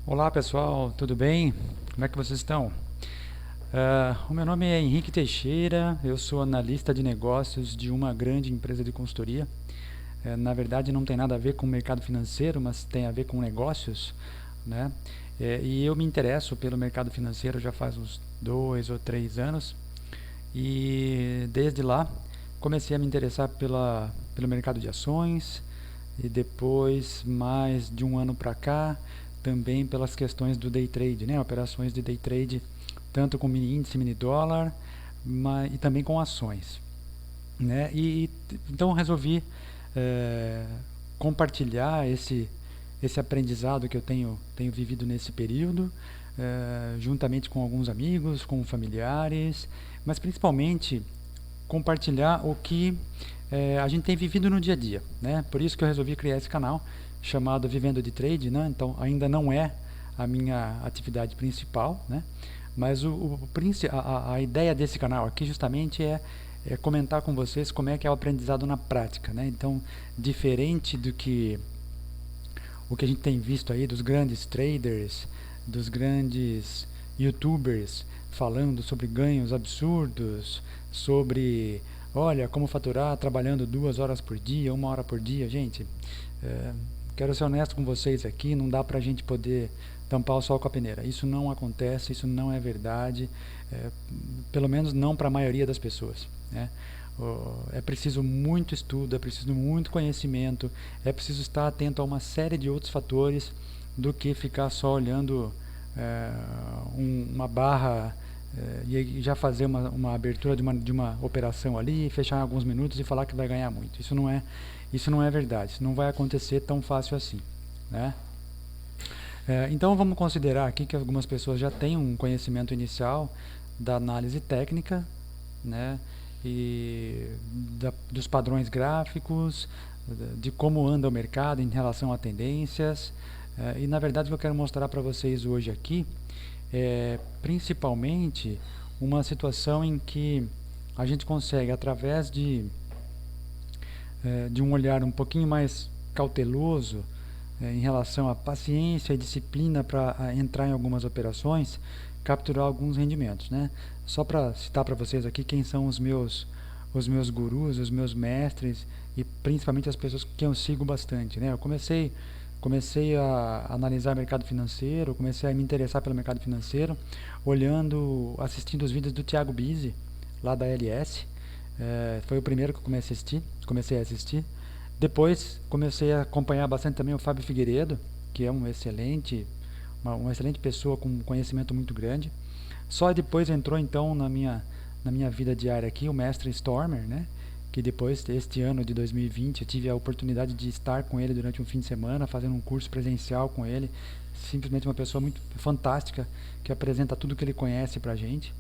Olá pessoal, tudo bem? Como é que vocês estão? O meu nome é Henrique Teixeira, eu sou analista de negócios de uma grande empresa de consultoria. Na verdade não tem nada a ver com o mercado financeiro, mas tem a ver com negócios, né? E eu me interesso pelo mercado financeiro já faz uns 2 ou 3 anos e desde lá comecei a me interessar pelo mercado de ações e depois, mais de um ano para cá, também pelas questões do day trade, né? Operações de day trade, tanto com mini índice, mini dólar, e também com ações, né? Então resolvi eh, compartilhar esse aprendizado que eu tenho vivido nesse período, juntamente com alguns amigos, com familiares, mas principalmente compartilhar o que a gente tem vivido no dia a dia, né? Por isso que eu resolvi criar esse canal chamado Vivendo de Trade, né? Então ainda não é a minha atividade principal, né? Mas a ideia desse canal aqui justamente é comentar com vocês como é que é o aprendizado na prática, né? Então, diferente do que o que a gente tem visto aí dos grandes traders, dos grandes youtubers falando sobre ganhos absurdos, sobre, olha, como faturar trabalhando 2 horas por dia, 1 hora por dia. Gente, é, quero ser honesto com vocês aqui, não dá pra gente poder tampar o sol com a peneira. Isso não acontece, isso não é verdade, é, pelo menos não para a maioria das pessoas, né? É preciso muito estudo, é preciso muito conhecimento, é preciso estar atento a uma série de outros fatores do que ficar só olhando é, uma barra e já fazer uma abertura de uma operação ali, fechar em alguns minutos e falar que vai ganhar muito. Isso não é verdade, isso não vai acontecer tão fácil assim, né? Então vamos considerar aqui que algumas pessoas já têm um conhecimento inicial da análise técnica, né, e dos padrões gráficos, de como anda o mercado em relação a tendências. E na verdade o que eu quero mostrar para vocês hoje aqui é principalmente uma situação em que a gente consegue, através de um olhar um pouquinho mais cauteloso em relação à paciência e disciplina para entrar em algumas operações, capturar alguns rendimentos, né? Só para citar para vocês aqui quem são os meus gurus, os meus mestres e principalmente as pessoas que eu sigo bastante, né? Eu comecei a analisar o mercado financeiro, comecei a me interessar pelo mercado financeiro, assistindo os vídeos do Thiago Bizzi, lá da LS. Foi o primeiro que eu comecei a assistir. Depois comecei a acompanhar bastante também o Fábio Figueiredo, que é uma excelente pessoa com um conhecimento muito grande. Só depois entrou então na minha vida diária aqui o mestre Stormer, né? Que depois deste ano de 2020 eu tive a oportunidade de estar com ele durante um fim de semana, fazendo um curso presencial com ele. Simplesmente uma pessoa muito fantástica que apresenta tudo que ele conhece pra gente.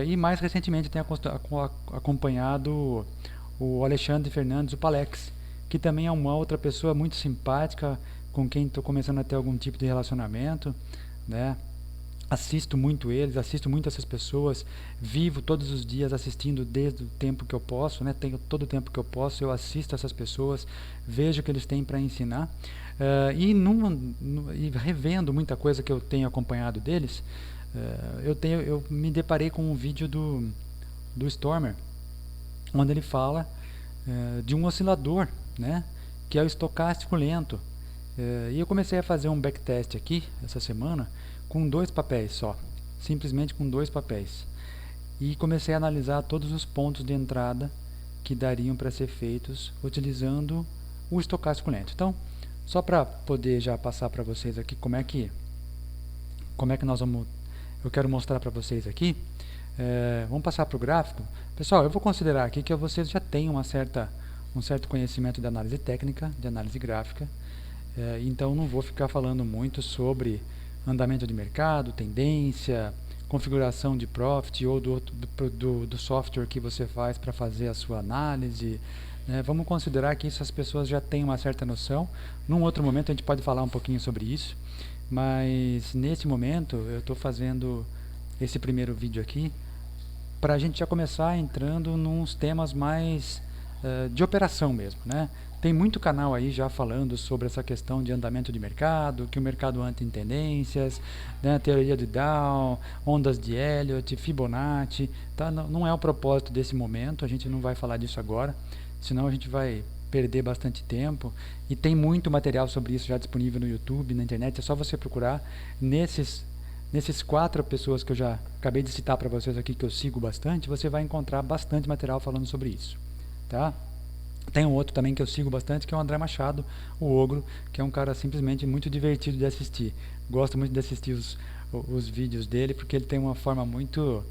E mais recentemente tenho acompanhado o Alexandre Fernandes, o Palex, que também é uma outra pessoa muito simpática, com quem estou começando a ter algum tipo de relacionamento, né? Assisto muito essas pessoas, vivo todos os dias assistindo desde o tempo que eu posso, né? Tenho todo o tempo que eu posso, eu assisto essas pessoas, vejo o que eles têm para ensinar, e revendo muita coisa que eu tenho acompanhado deles. Eu me deparei com um vídeo do Stormer, onde ele fala de um oscilador, né? Que é o estocástico lento. E eu comecei a fazer um backtest aqui essa semana com 2 papéis só, simplesmente com 2 papéis, e comecei a analisar todos os pontos de entrada que dariam para ser feitos utilizando o estocástico lento. Então, só para poder já passar para vocês aqui como é que eu quero mostrar para vocês aqui. Vamos passar para o gráfico. Pessoal, eu vou considerar aqui que vocês já têm um certo conhecimento de análise técnica, de análise gráfica. Então não vou ficar falando muito sobre andamento de mercado, tendência, configuração de profit ou do software que você faz para fazer a sua análise, né? Vamos considerar que isso as pessoas já têm uma certa noção. Num outro momento a gente pode falar um pouquinho sobre isso, mas nesse momento eu estou fazendo esse primeiro vídeo aqui para a gente já começar entrando nos temas de operação mesmo, né? Tem muito canal aí já falando sobre essa questão de andamento de mercado, que o mercado anda em tendências, né? Teoria de Dow, ondas de Elliott, Fibonacci, tá? Não é o propósito desse momento, a gente não vai falar disso agora, senão a gente vai perder bastante tempo, e tem muito material sobre isso já disponível no YouTube, na internet, é só você procurar nesses 4 pessoas que eu já acabei de citar para vocês aqui, que eu sigo bastante, você vai encontrar bastante material falando sobre isso, tá? Tem um outro também que eu sigo bastante, que é o André Machado, o Ogro, que é um cara simplesmente muito divertido de assistir. Gosto muito de assistir os vídeos dele, porque ele tem uma forma muito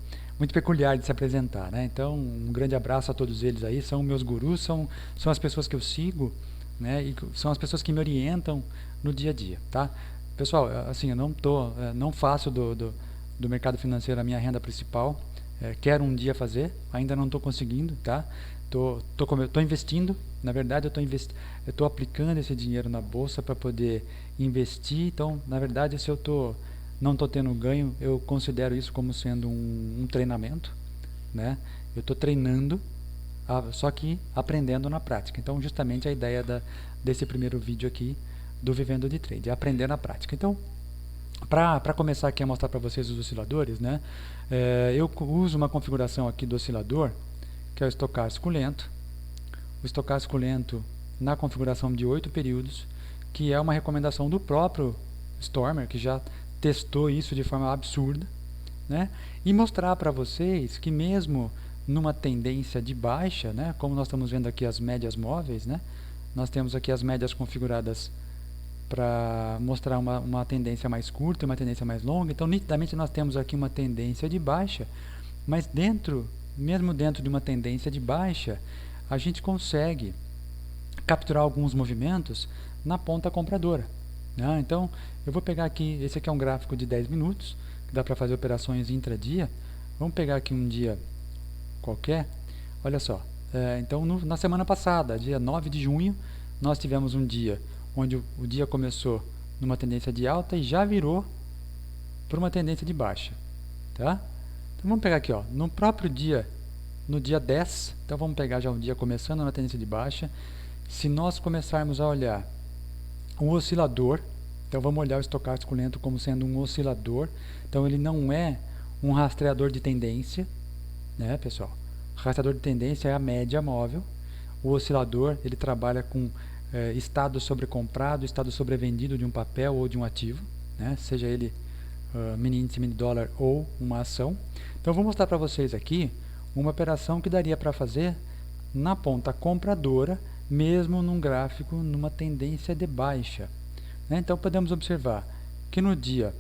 peculiar de se apresentar, né? Então, um grande abraço a todos eles aí, são meus gurus, são as pessoas que eu sigo, né? E são as pessoas que me orientam no dia a dia, tá? Pessoal, assim, eu não faço do mercado financeiro a minha renda principal, quero um dia fazer, ainda não estou conseguindo, tá? Tô investindo, na verdade eu tô aplicando esse dinheiro na bolsa para poder investir, então, na verdade, se eu não estou tendo ganho, eu considero isso como sendo um treinamento, né? Eu estou treinando, só que aprendendo na prática. Então, justamente a ideia desse primeiro vídeo aqui do Vivendo de Trade, é aprender na prática. Então, para começar aqui a mostrar para vocês os osciladores, né? Eu uso uma configuração aqui do oscilador, que é o estocástico lento. O estocástico lento na configuração de 8 períodos, que é uma recomendação do próprio Stormer, que já testou isso de forma absurda, né? E mostrar para vocês que mesmo numa tendência de baixa, né, como nós estamos vendo aqui as médias móveis, né, nós temos aqui as médias configuradas para mostrar uma tendência mais curta e uma tendência mais longa. Então, nitidamente, nós temos aqui uma tendência de baixa, mas mesmo dentro de uma tendência de baixa, a gente consegue capturar alguns movimentos na ponta compradora, né? Então, eu vou pegar aqui, esse aqui é um gráfico de 10 minutos, que dá para fazer operações intradia. Vamos pegar aqui um dia qualquer, olha só, então na semana passada, dia 9 de junho, nós tivemos um dia onde o dia começou numa tendência de alta e já virou para uma tendência de baixa, tá? Então vamos pegar aqui, ó, no próprio dia, no dia 10, então vamos pegar já um dia começando na tendência de baixa. Se nós começarmos a olhar o oscilador, então vamos olhar o estocástico lento como sendo um oscilador, então ele não é um rastreador de tendência, né, pessoal? O rastreador de tendência é a média móvel. O oscilador, ele trabalha com estado sobrecomprado, estado sobrevendido de um papel ou de um ativo, né? Seja ele mini índice, mini dólar ou uma ação. Então eu vou mostrar para vocês aqui uma operação que daria para fazer na ponta compradora, mesmo num gráfico numa tendência de baixa, né? Então podemos observar que no dia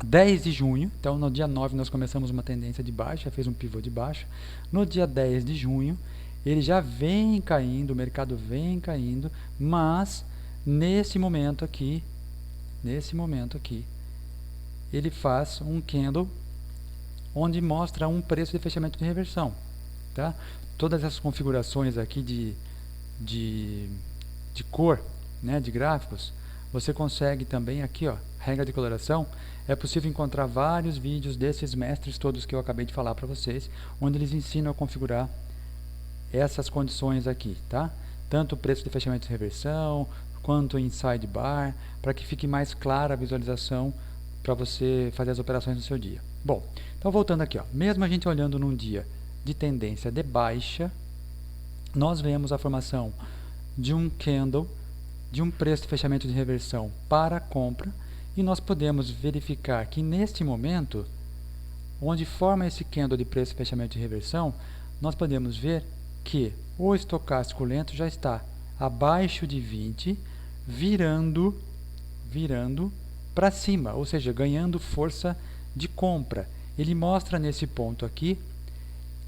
10 de junho, então no dia 9 nós começamos uma tendência de baixa, fez um pivô de baixa. No dia 10 de junho, ele já vem caindo, o mercado vem caindo, mas nesse momento aqui, ele faz um candle onde mostra um preço de fechamento de reversão, tá? Todas essas configurações aqui de cor, né, de gráficos, você consegue também aqui, ó, regra de coloração. É possível encontrar vários vídeos desses mestres todos que eu acabei de falar para vocês, onde eles ensinam a configurar essas condições aqui, tá? Tanto o preço de fechamento de reversão, quanto o inside bar, para que fique mais clara a visualização para você fazer as operações no seu dia. Bom, então voltando aqui, ó, mesmo a gente olhando num dia de tendência de baixa, nós vemos a formação de um candle, de um preço de fechamento de reversão para compra, e nós podemos verificar que neste momento, onde forma esse candle de preço de fechamento de reversão, nós podemos ver que o estocástico lento já está abaixo de 20, virando para cima, ou seja, ganhando força de compra. Ele mostra nesse ponto aqui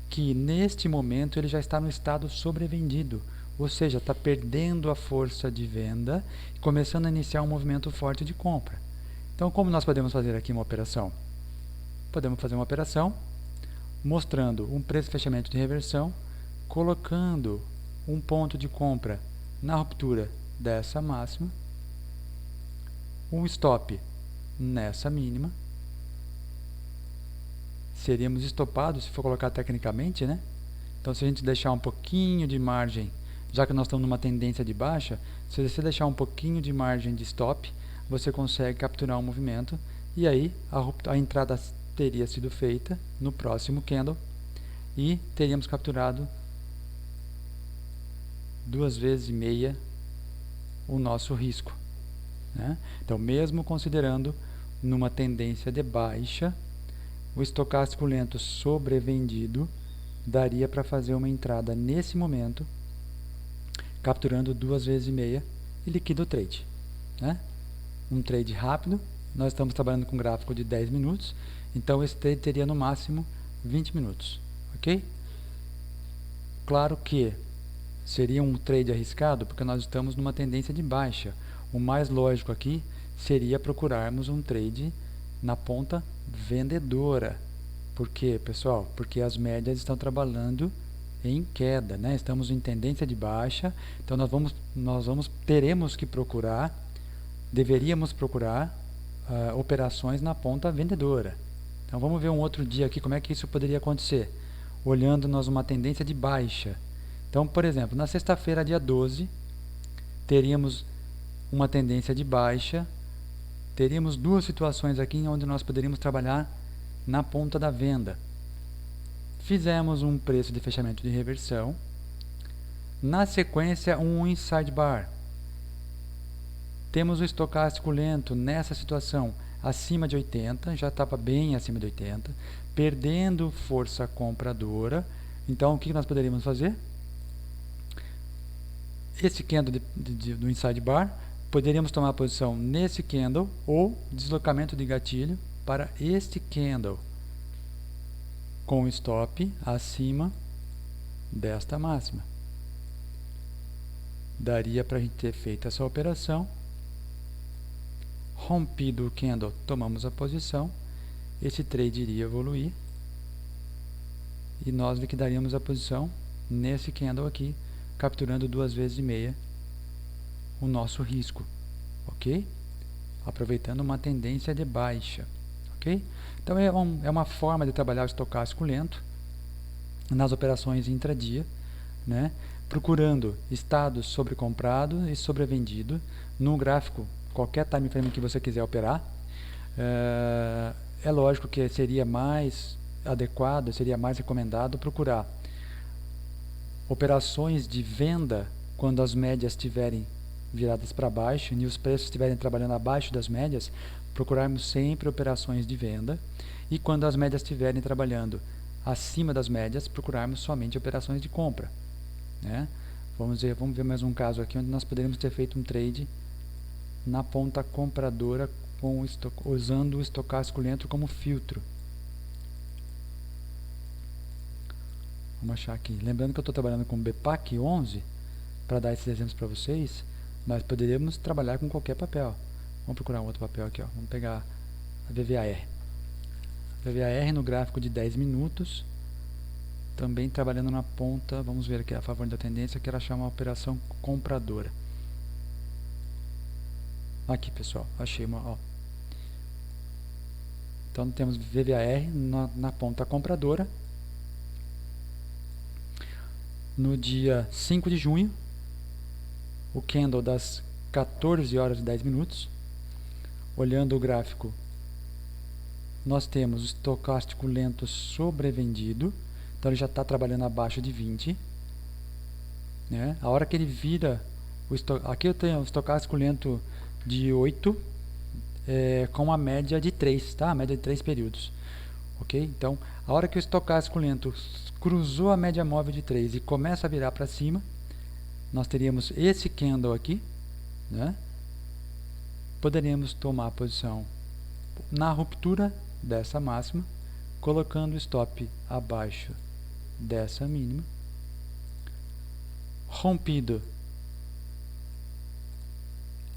que neste momento ele já está no estado sobrevendido, ou seja, está perdendo a força de venda e começando a iniciar um movimento forte de compra. Então, como nós podemos fazer aqui uma operação? Podemos fazer uma operação mostrando um preço de fechamento de reversão, colocando um ponto de compra na ruptura dessa máxima, um stop nessa mínima. Seríamos estopados se for colocar tecnicamente, né? Então, se a gente deixar um pouquinho de margem, já que nós estamos numa tendência de baixa, se você deixar um pouquinho de margem de stop, você consegue capturar um movimento e aí a entrada teria sido feita no próximo candle e teríamos capturado 2 vezes e meia o nosso risco, né? Então, mesmo considerando numa tendência de baixa, o estocástico lento sobrevendido daria para fazer uma entrada nesse momento, capturando 2 vezes e meia e liquida o trade, né? Um trade rápido, nós estamos trabalhando com um gráfico de 10 minutos, então esse trade teria no máximo 20 minutos, ok? Claro que seria um trade arriscado, porque nós estamos numa tendência de baixa. O mais lógico aqui seria procurarmos um trade na ponta vendedora. Por quê, pessoal? Porque as médias estão trabalhando em queda, né? Estamos em tendência de baixa, então teremos que procurar, deveríamos procurar operações na ponta vendedora. Então vamos ver um outro dia aqui como é que isso poderia acontecer, olhando nós uma tendência de baixa. Então, por exemplo, na sexta-feira, dia 12, teríamos uma tendência de baixa, teríamos duas situações aqui onde nós poderíamos trabalhar na ponta da venda. Fizemos um preço de fechamento de reversão, na sequência um inside bar. Temos o estocástico lento nessa situação acima de 80, já estava bem acima de 80, perdendo força compradora. Então, o que nós poderíamos fazer? Esse candle do inside bar, poderíamos tomar posição nesse candle ou deslocamento de gatilho para este candle, com stop acima desta máxima. Daria para a gente ter feito essa operação. Rompido o candle, tomamos a posição. Esse trade iria evoluir e nós liquidaríamos a posição nesse candle aqui, capturando 2 vezes e meia o nosso risco, ok? Aproveitando uma tendência de baixa, ok? Então é uma forma de trabalhar o estocástico lento nas operações intradia, né? Procurando estados sobrecomprado e sobrevendido no gráfico, qualquer time frame que você quiser operar. É lógico que seria mais adequado, seria mais recomendado procurar operações de venda quando as médias estiverem viradas para baixo e os preços estiverem trabalhando abaixo das médias, procurarmos sempre operações de venda, e quando as médias estiverem trabalhando acima das médias, procurarmos somente operações de compra, né? Vamos ver mais um caso aqui onde nós poderíamos ter feito um trade na ponta compradora usando o estocástico lento como filtro. Vamos achar aqui. Lembrando que eu estou trabalhando com BPAC 11 para dar esses exemplos para vocês, mas poderíamos trabalhar com qualquer papel. Vamos procurar um outro papel aqui, ó. Vamos pegar a VVAR. VVAR no gráfico de 10 minutos, também trabalhando na ponta, vamos ver aqui a favor da tendência, que ela chama operação compradora. Aqui, pessoal, achei uma, ó. Então temos VVAR na ponta compradora. No dia 5 de junho, o candle das 14 horas e 10 minutos, olhando o gráfico, nós temos o estocástico lento sobrevendido, então ele já está trabalhando abaixo de 20, né? A hora que ele vira, aqui eu tenho o estocástico lento de 8, com a média de 3, tá? A média de 3 períodos, ok? Então, a hora que o estocástico lento cruzou a média móvel de 3 e começa a virar para cima, nós teríamos esse candle aqui, né? Poderíamos tomar a posição na ruptura dessa máxima, colocando o stop abaixo dessa mínima. Rompido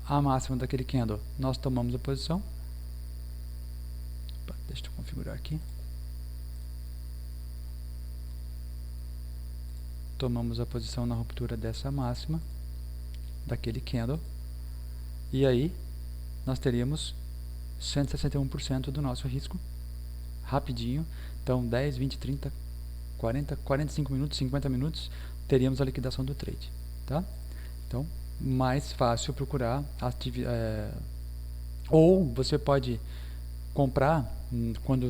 a máxima daquele candle, nós tomamos a posição. Opa, deixa eu configurar aqui. Tomamos a posição na ruptura dessa máxima daquele candle, e aí nós teríamos 161% do nosso risco rapidinho. Então 10, 20, 30, 45 minutos, 50 minutos, teríamos a liquidação do trade, tá? Então, mais fácil procurar ou você pode comprar quando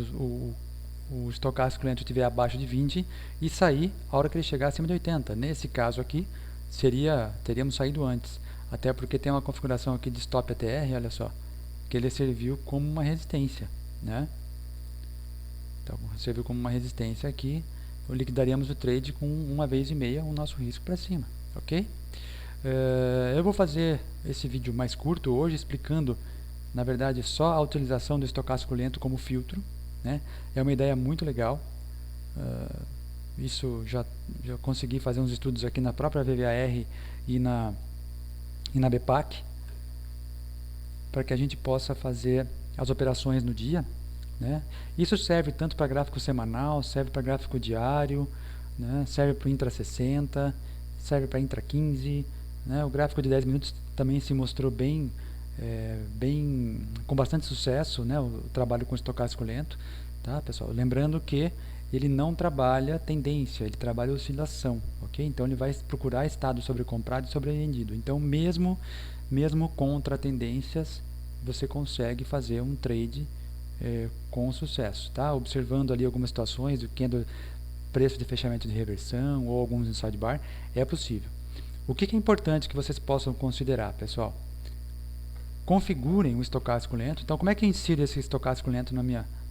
o estocástico lento estiver abaixo de 20 e sair a hora que ele chegar acima de 80. Nesse caso aqui, teríamos saído antes, até porque tem uma configuração aqui de stop ATR, olha só, que ele serviu como uma resistência, né? Então, serviu como uma resistência aqui, liquidaríamos o trade com 1,5 vezes o nosso risco para cima, ok? Eu vou fazer esse vídeo mais curto hoje, explicando, na verdade, só a utilização do estocástico lento como filtro, né? É uma ideia muito legal. Isso já consegui fazer uns estudos aqui na própria VVAR e na BPAC, para que a gente possa fazer as operações no dia, né? Isso serve tanto para gráfico semanal, serve para gráfico diário, né? Serve para o intra 60, serve para intra 15, né? O gráfico de 10 minutos também se mostrou com bastante sucesso, né? O trabalho com estocástico lento, tá, pessoal? Lembrando que ele não trabalha tendência, ele trabalha oscilação, ok? Então ele vai procurar estado sobrecomprado e sobrevendido. Então mesmo contra tendências, você consegue fazer um trade com sucesso, tá? Observando ali algumas situações do candle, preço de fechamento de reversão ou alguns inside bar, é possível. O que é importante que vocês possam considerar, pessoal? Configurem o estocástico lento. Então, como é que eu insiro esse estocástico lento no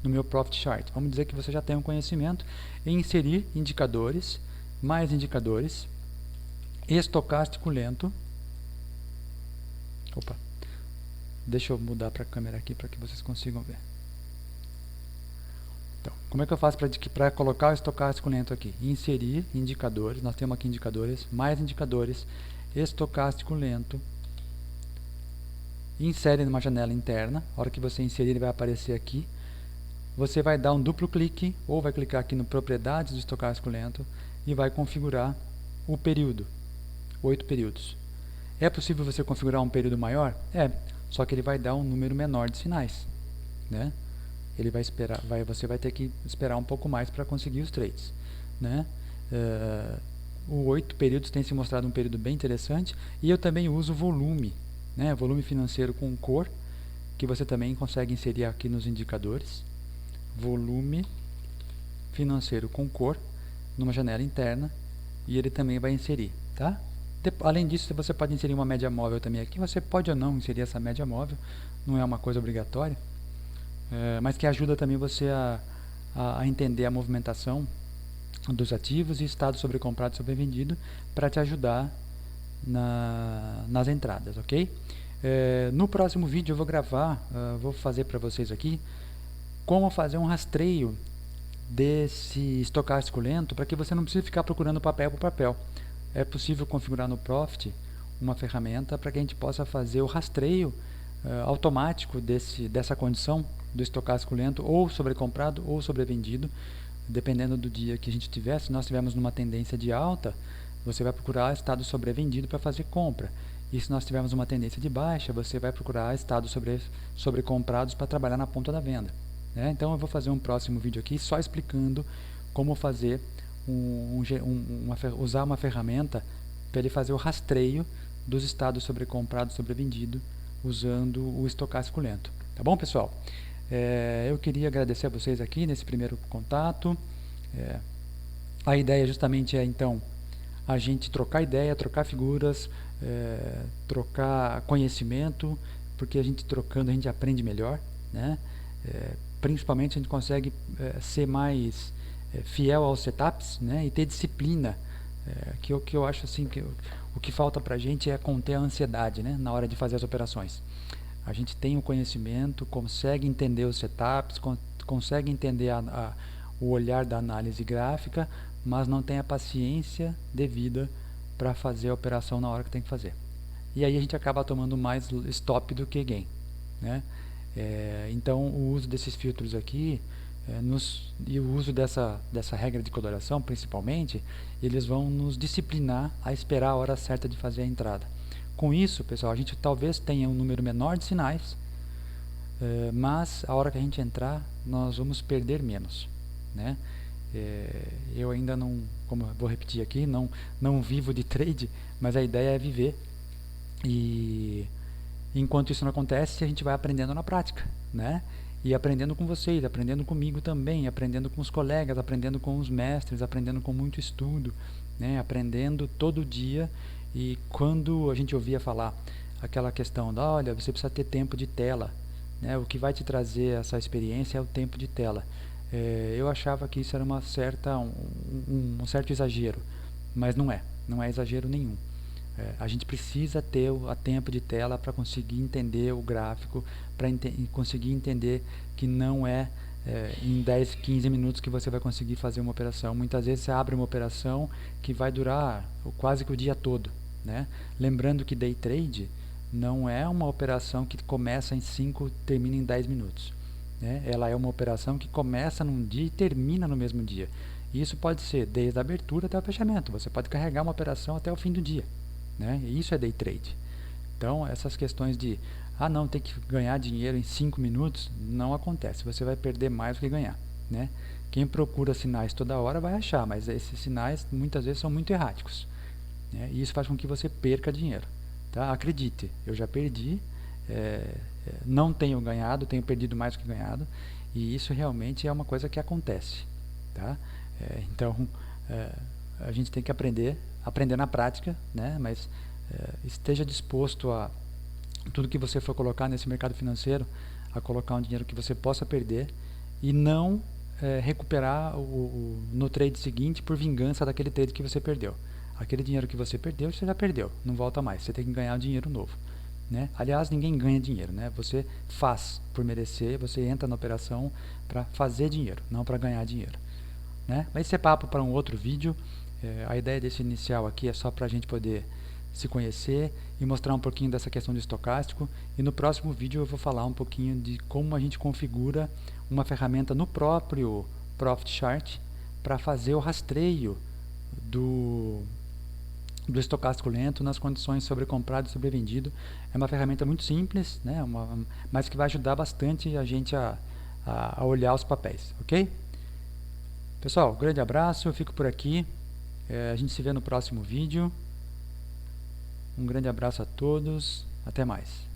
meu Profit Chart? Vamos dizer que você já tem um conhecimento em inserir indicadores, mais indicadores, estocástico lento. Opa, deixa eu mudar para a câmera aqui para que vocês consigam ver. Então, como é que eu faço para colocar o estocástico lento aqui? Inserir indicadores, nós temos aqui indicadores, mais indicadores, estocástico lento. Insere numa janela interna. A hora que você inserir, ele vai aparecer aqui. Você vai dar um duplo clique ou vai clicar aqui no propriedades do estocástico lento e vai configurar o período, 8 períodos. É possível você configurar um período maior? Só que ele vai dar um número menor de sinais, né? Ele vai esperar, você vai ter que esperar um pouco mais para conseguir os trades, né? O 8 períodos tem se mostrado um período bem interessante, e eu também uso volume, né? Volume financeiro com cor, que você também consegue inserir aqui nos indicadores. Volume financeiro com cor numa janela interna, e ele também vai inserir, tá? Além disso, você pode inserir uma média móvel também aqui. Você pode ou não inserir essa média móvel, não é uma coisa obrigatória, mas que ajuda também você a entender a movimentação dos ativos e estado sobrecomprado e sobrevendido, para te ajudar nas entradas, ok? No próximo vídeo eu vou gravar, vou fazer para vocês aqui como fazer um rastreio desse estocástico lento, para que você não precise ficar procurando papel por papel. É possível configurar no Profit uma ferramenta para que a gente possa fazer o rastreio automático dessa condição do estocástico lento, ou sobrecomprado ou sobrevendido, dependendo do dia que a gente tiver. Se nós estivermos numa tendência de alta, você vai procurar estado sobrevendido para fazer compra. E se nós tivermos uma tendência de baixa, você vai procurar estados sobrecomprados para trabalhar na ponta da venda, né? Então eu vou fazer um próximo vídeo aqui só explicando como fazer usar uma ferramenta para ele fazer o rastreio dos estados sobrecomprado e sobrevendido usando o estocástico lento. Tá bom, pessoal? Eu queria agradecer a vocês aqui nesse primeiro contato. A ideia justamente então a gente trocar ideia, trocar figuras, trocar conhecimento, porque a gente trocando a gente aprende melhor, né? Principalmente a gente consegue ser mais fiel aos setups, né? E ter disciplina, que eu acho assim que o que falta para a gente é conter a ansiedade, né? Na hora de fazer as operações. A gente tem o conhecimento, consegue entender os setups, consegue entender o olhar da análise gráfica, mas não tem a paciência devida para fazer a operação na hora que tem que fazer. E aí a gente acaba tomando mais stop do que gain, né? Então o uso desses filtros aqui e o uso dessa regra de coloração, principalmente, eles vão nos disciplinar a esperar a hora certa de fazer a entrada. Com isso, pessoal, a gente talvez tenha um número menor de sinais, mas a hora que a gente entrar, nós vamos perder menos, né? Eu ainda não, como eu vou repetir aqui, não vivo de trade, mas a ideia é viver. E enquanto isso não acontece, a gente vai aprendendo na prática, né? E aprendendo com vocês, aprendendo comigo também, aprendendo com os colegas, aprendendo com os mestres, aprendendo com muito estudo, né? Aprendendo todo dia. E quando a gente ouvia falar aquela questão da, olha, você precisa ter tempo de tela, né? O que vai te trazer essa experiência é o tempo de tela. Eu achava que isso era um certo exagero, mas não é exagero nenhum. A gente precisa ter a tempo de tela para conseguir entender o gráfico, para conseguir entender que não em 10, 15 minutos que você vai conseguir fazer uma operação. Muitas vezes você abre uma operação que vai durar quase que o dia todo, né? Lembrando que day trade não é uma operação que começa em 5 e termina em 10 minutos. Né? Ela é uma operação que começa num dia e termina no mesmo dia. E isso pode ser desde a abertura até o fechamento. Você pode carregar uma operação até o fim do dia. Né? E isso é day trade. Então, essas questões de não, tem que ganhar dinheiro em 5 minutos, não acontece. Você vai perder mais do que ganhar. Né? Quem procura sinais toda hora vai achar, mas esses sinais muitas vezes são muito erráticos. Né? E isso faz com que você perca dinheiro. Tá? Acredite, eu já perdi, não tenho ganhado, tenho perdido mais do que ganhado, e isso realmente é uma coisa que acontece. Tá? Então, a gente tem que aprender na prática, né? Mas esteja disposto a tudo que você for colocar nesse mercado financeiro, a colocar um dinheiro que você possa perder e não recuperar no trade seguinte por vingança daquele trade que você perdeu. Aquele dinheiro que você perdeu, você já perdeu, não volta mais, você tem que ganhar um dinheiro novo. Né? Aliás, ninguém ganha dinheiro, né? Você faz por merecer, você entra na operação para fazer dinheiro, não para ganhar dinheiro. Né? Mas isso é papo para um outro vídeo. A ideia desse inicial aqui é só para a gente poder se conhecer e mostrar um pouquinho dessa questão de estocástico. E no próximo vídeo eu vou falar um pouquinho de como a gente configura uma ferramenta no próprio Profit Chart para fazer o rastreio do estocástico lento nas condições sobrecomprado e sobrevendido. É uma ferramenta muito simples, né? Mas que vai ajudar bastante a gente a olhar os papéis, ok? Pessoal, grande abraço, eu fico por aqui. A gente se vê no próximo vídeo. Um grande abraço a todos, até mais.